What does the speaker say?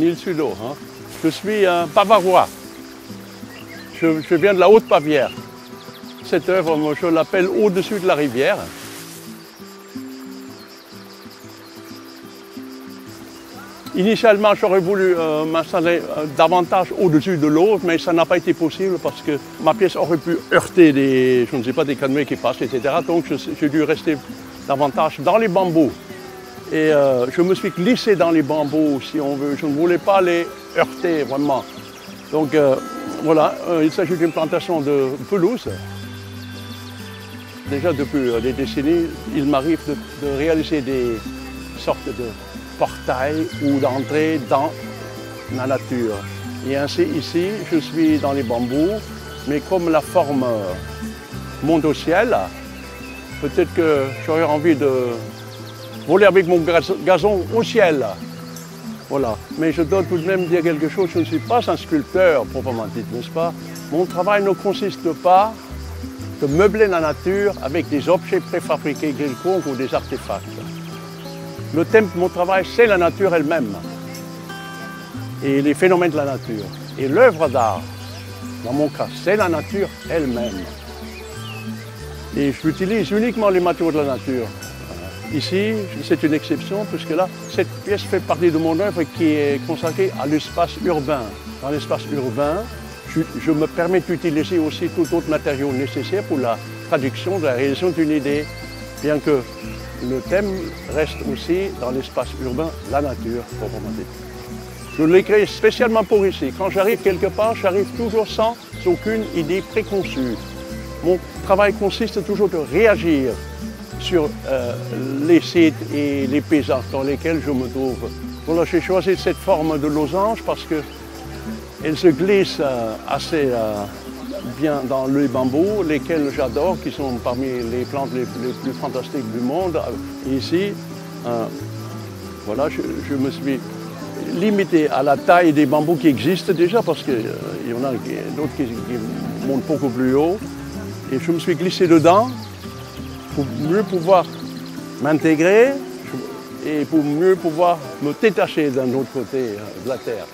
ni le Sud. Hein. Je suis un Bavarois. Je viens de la Haute-Bavière. Cette œuvre, moi, je l'appelle Au-dessus de la rivière. Initialement, j'aurais voulu m'installer davantage au-dessus de l'eau, mais ça n'a pas été possible parce que ma pièce aurait pu heurter des canoës qui passent, etc. Donc j'ai dû rester davantage dans les bambous. Et je me suis glissé dans les bambous, si on veut. Je ne voulais pas les heurter vraiment. Donc voilà, il s'agit d'une plantation de pelouse. Déjà depuis des décennies, il m'arrive de réaliser des sortes de portail ou d'entrer dans la nature. Et ainsi, ici, je suis dans les bambous, mais comme la forme monte au ciel, peut-être que j'aurais envie de voler avec mon gazon au ciel. Voilà. Mais je dois tout de même dire quelque chose, je ne suis pas un sculpteur proprement dit, n'est-ce pas? Mon travail ne consiste pas de meubler la nature avec des objets préfabriqués quelconques ou des artefacts. Le thème de mon travail, c'est la nature elle-même et les phénomènes de la nature. Et l'œuvre d'art, dans mon cas, c'est la nature elle-même. Et j'utilise uniquement les matériaux de la nature. Ici, c'est une exception, puisque là, cette pièce fait partie de mon œuvre qui est consacrée à l'espace urbain. Dans l'espace urbain, je me permets d'utiliser aussi tout autre matériau nécessaire pour la traduction, de la réalisation d'une idée, bien que le thème reste aussi dans l'espace urbain, la nature, proprement dit. Je l'ai créé spécialement pour ici. Quand j'arrive quelque part, j'arrive toujours sans aucune idée préconçue. Mon travail consiste toujours de réagir sur les sites et les paysages dans lesquels je me trouve. Voilà, j'ai choisi cette forme de losange parce qu'elle se glisse assez bien dans les bambous, lesquels j'adore, qui sont parmi les plantes les plus fantastiques du monde. Et ici, voilà, je me suis limité à la taille des bambous qui existent déjà, parce qu'il y en a d'autres qui montent beaucoup plus haut. Et je me suis glissé dedans pour mieux pouvoir m'intégrer et pour mieux pouvoir me détacher d'un autre côté de la terre.